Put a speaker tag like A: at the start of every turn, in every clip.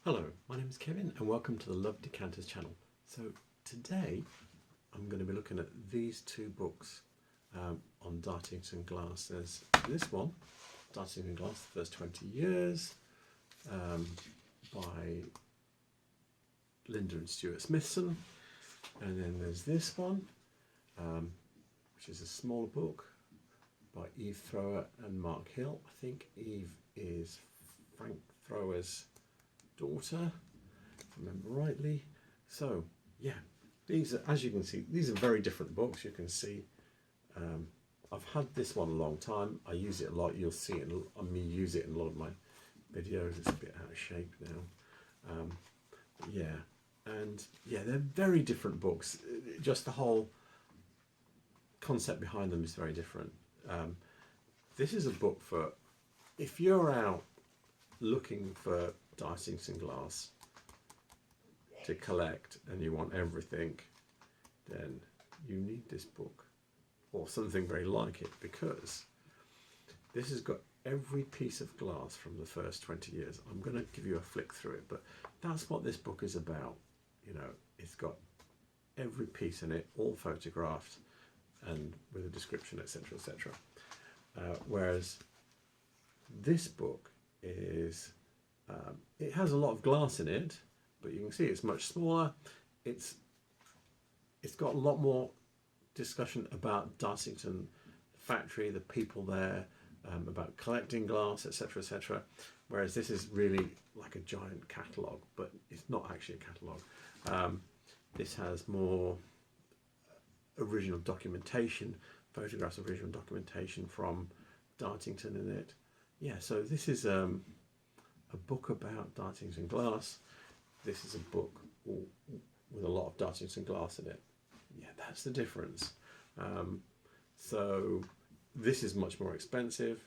A: Hello, my name is Kevin and welcome to the Love Decanters channel. So today I'm going to be looking at these two books on Dartington Glass. There's this one, Dartington Glass, the first 20 years by Linda and Stuart Smithson. And then there's this one, which is a smaller book by Eve Thrower and Mark Hill. I think Eve is Frank Thrower's daughter, if I remember rightly. So yeah, these are, as you can see, these are very different books. You can see I've had this one a long time. I use it a lot. You'll see it, me use it in a lot of my videos. It's a bit out of shape now. Yeah, and yeah, they're very different books. Just the whole concept behind them is very different. This is a book for if you're out looking for Dartington glass to collect and you want everything, then you need this book or something very like it, because this has got every piece of glass from the first 20 years. I'm going to give you a flick through it, but that's what this book is about. You know, it's got every piece in it, all photographed and with a description, etc., etc. Whereas this book is it has a lot of glass in it, but you can see it's much smaller. It's got a lot more discussion about Dartington factory, the people there, about collecting glass, etc., etc. Whereas this is really like a giant catalogue, but it's not actually a catalogue. This has more original documentation, photographs of original documentation from Dartington in it. Yeah, so this is a book about Dartington glass. This is a book with a lot of Dartington glass in it. Yeah, that's the difference. So this is much more expensive.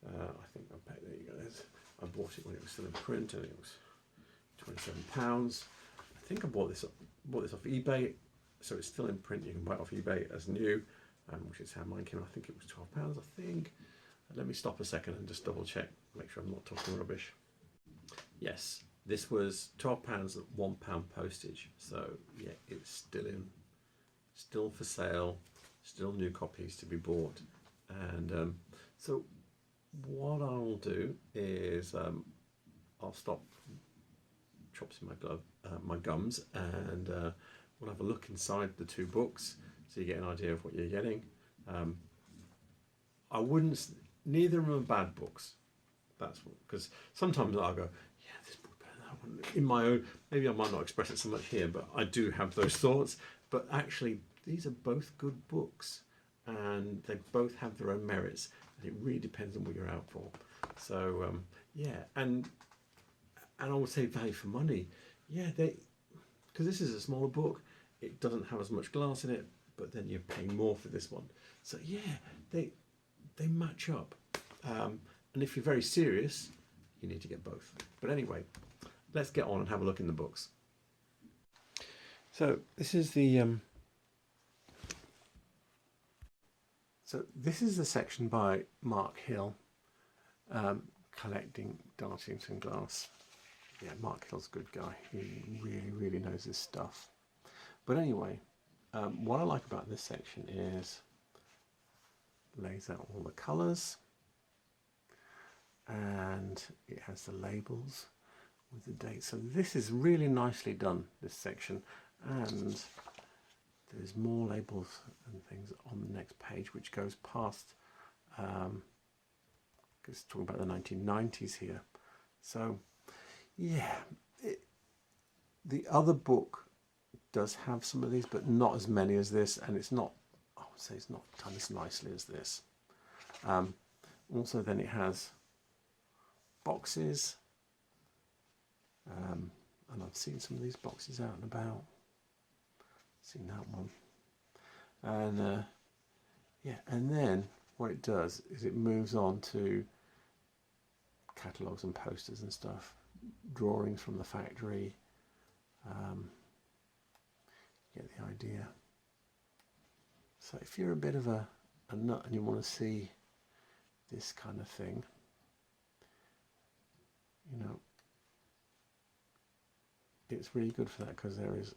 A: I think I paid, there you go. I bought it when it was still in print and it was £27. I think I bought this off eBay, so it's still in print. You can buy it off eBay as new, which is how mine came. I think it was £12, I think. Let me stop a second and just double check, make sure I'm not talking rubbish. Yes, this was £12 at £1 postage. So yeah, it's still for sale, still new copies to be bought. And so what I'll do is I'll stop chopping my gums, and we'll have a look inside the two books so you get an idea of what you're getting. I wouldn't. Neither of them are bad books. That's because sometimes I'll go, yeah, this book better than that one. In my own, maybe I might not express it so much here, but I do have those thoughts. But actually, these are both good books, and they both have their own merits. And it really depends on what you're out for. So yeah, and I would say value for money. Yeah, because this is a smaller book, it doesn't have as much glass in it, but then you're paying more for this one. So yeah, they match up. And if you're very serious, you need to get both. But anyway, let's get on and have a look in the books. So this is the section by Mark Hill, collecting Dartington glass. Yeah, Mark Hill's a good guy. He really knows his stuff. But anyway, what I like about this section is lays out all the colours, and it has the labels with the date. So this is really nicely done, this section, and there's more labels and things on the next page, which goes past, because it's talking about the 1990s here. So yeah, the other book does have some of these, but not as many as this, and it's not, I would say it's not done as nicely as this. Also then it has boxes, and I've seen some of these boxes out and about. Seen that one. And yeah, and then what it does is it moves on to catalogues and posters and stuff, drawings from the factory. Get the idea. So if you're a bit of a nut and you want to see this kind of thing, you know, it's really good for that because there is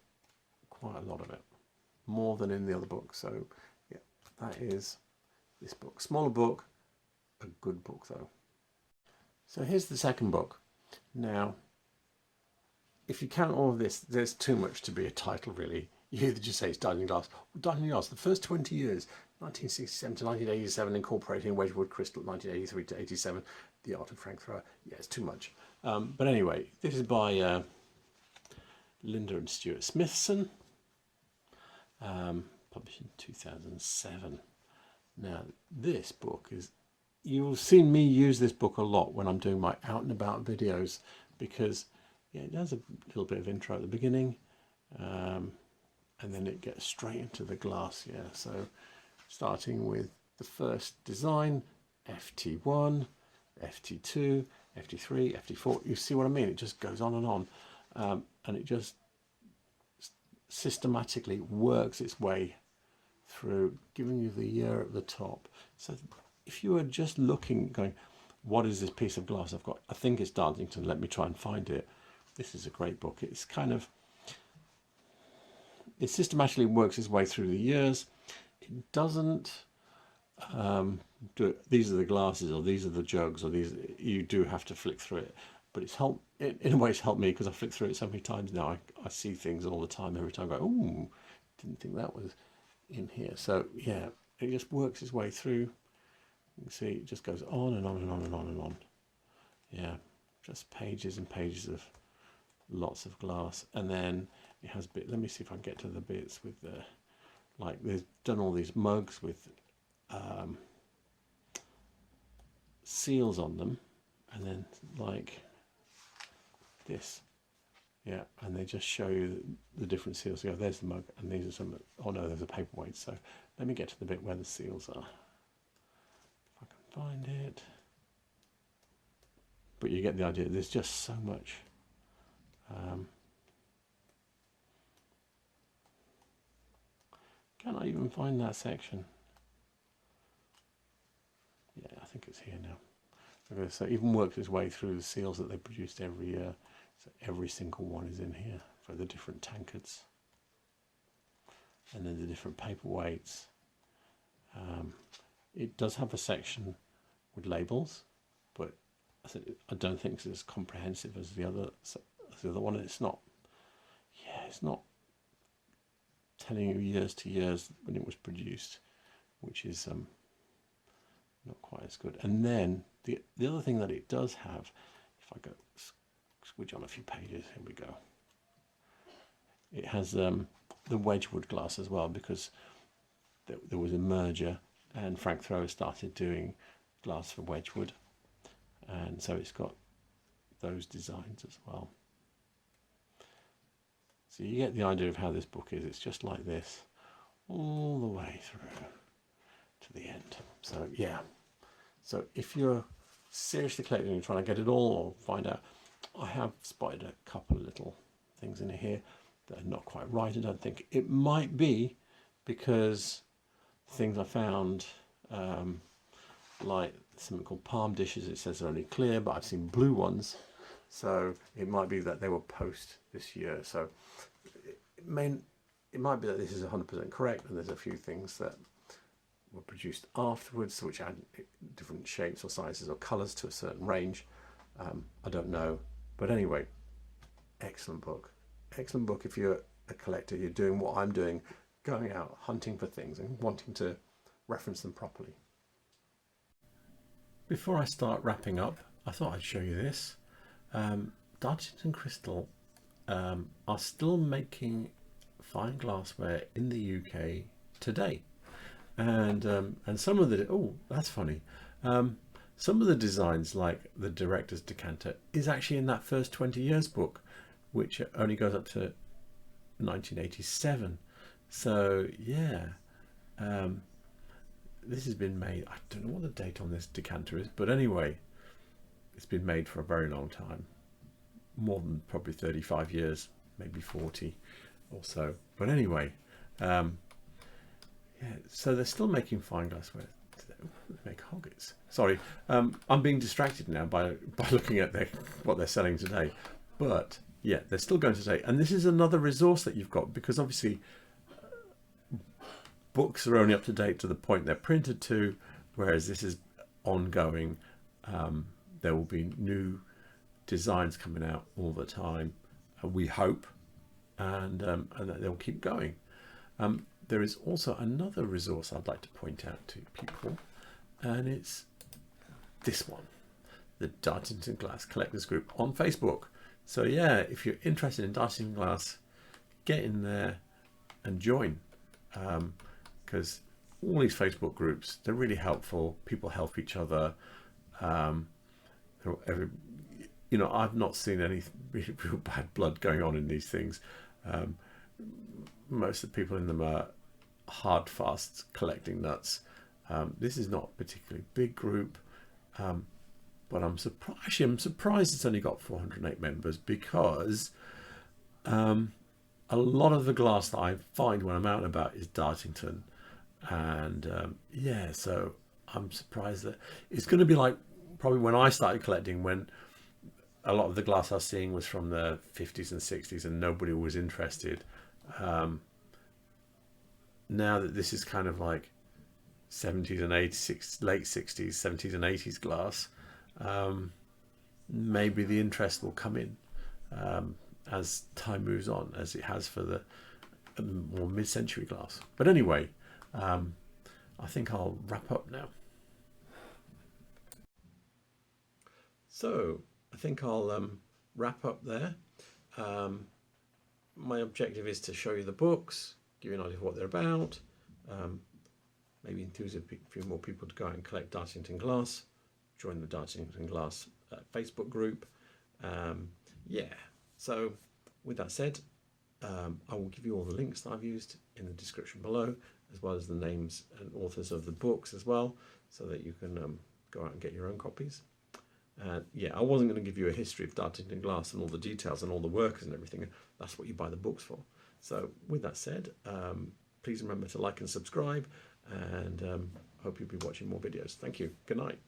A: quite a lot of it, more than in the other book. So yeah, that is this book. Smaller book, a good book though. So here's the second book. Now, if you count all of this, there's too much to be a title really. You either just say it's Dartington Glass. Dartington Glass, the first 20 years, 1967 to 1987, incorporating Wedgwood Crystal, 1983 to 87, The Art of Frank Thrower. Yeah, it's too much. But anyway, this is by Linda and Stuart Smithson, published in 2007. Now, this book is, you'll see me use this book a lot when I'm doing my out and about videos, because yeah, it has a little bit of intro at the beginning, and then it gets straight into the glass. Yeah, so starting with the first design, FT1, FT2, FT3, FT4. You see what I mean? It just goes on, and it just systematically works its way through, giving you the year at the top. So if you were just looking, going, what is this piece of glass I've got? I think it's Dartington. Let me try and find it. This is a great book. It's kind of, it systematically works its way through the years. It doesn't do it, these are the glasses, or these are the jugs, or these, you do have to flick through it. But it's helped, in a way it's helped me, because I flick through it so many times now. I see things all the time. Every time I go, ooh, didn't think that was in here. So yeah, it just works its way through. You can see it just goes on and on and on and on and on. Yeah, just pages and pages of lots of glass. And then it has bit, let me see if I can get to the bits with the, like, they've done all these mugs with seals on them, and then like this, yeah, and they just show you the different seals. So there's the mug, and these are some, oh no, there's a paperweight. So let me get to the bit where the seals are, if I can find it. But you get the idea. There's just so much. Can I even find that section? Yeah, I think it's here now. Okay, so it even works its way through the seals that they produced every year. So every single one is in here for the different tankards. And then the different paperweights. It does have a section with labels, but I don't think it's as comprehensive as the other one. It's not, yeah, it's not telling you years to years when it was produced, which is not quite as good. And then the other thing that it does have, if I go switch on a few pages, here we go. It has the Wedgwood glass as well, because there was a merger, and Frank Thrower started doing glass for Wedgwood, and so it's got those designs as well. So you get the idea of how this book is. It's just like this all the way through to the end. So yeah, so if you're seriously collecting and trying to get it all or find out, I have spotted a couple of little things in here that are not quite right. I don't think it might be because things I found, like something called palm dishes, it says they're only clear, but I've seen blue ones, so it might be that they were post this year. So it might be that this is 100% correct, and there's a few things that were produced afterwards which add different shapes or sizes or colours to a certain range. I don't know, but anyway, excellent book. Excellent book if you're a collector, you're doing what I'm doing, going out hunting for things and wanting to reference them properly. Before I start wrapping up, I thought I'd show you this. Dartington Crystal are still making fine glassware in the UK today, and some of the, oh, that's funny, some of the designs, like the director's decanter, is actually in that first 20 years book, which only goes up to 1987. So yeah, this has been made, I don't know what the date on this decanter is, but anyway, it's been made for a very long time, more than probably 35 years, maybe 40 or so. But anyway, yeah, so they're still making fine glassware. They make hoggets. Sorry, I'm being distracted now by looking at what they're selling today. But yeah, they're still going today. And this is another resource that you've got, because obviously books are only up to date to the point they're printed to, whereas this is ongoing. There will be new designs coming out all the time, we hope, and that they'll keep going. There is also another resource I'd like to point out to people, and it's this one, the Dartington Glass Collectors Group on Facebook. So yeah, if you're interested in Dartington Glass, get in there and join, because all these Facebook groups, they're really helpful. People help each other. You know, I've not seen any real bad blood going on in these things. Most of the people in them are hard, fast collecting nuts. This is not a particularly big group, but I'm surprised it's only got 408 members, because a lot of the glass that I find when I'm out and about is Dartington, and yeah, so I'm surprised that it's going to be like probably when I started collecting, when a lot of the glass I was seeing was from the 50s and 60s and nobody was interested. Now that this is kind of like 70s and 80s, late 60s, 70s and 80s glass, maybe the interest will come in as time moves on, as it has for the more mid-century glass. But anyway, I think I'll wrap up now. So I think I'll wrap up there. My objective is to show you the books, give you an idea of what they're about, maybe enthuse a few more people to go out and collect Dartington Glass, join the Dartington Glass Facebook group. Yeah, so with that said, I will give you all the links that I've used in the description below, as well as the names and authors of the books as well, so that you can go out and get your own copies. Yeah, I wasn't going to give you a history of Dartington Glass and all the details and all the workers and everything. That's what you buy the books for. So with that said, please remember to like and subscribe, and hope you'll be watching more videos. Thank you. Good night.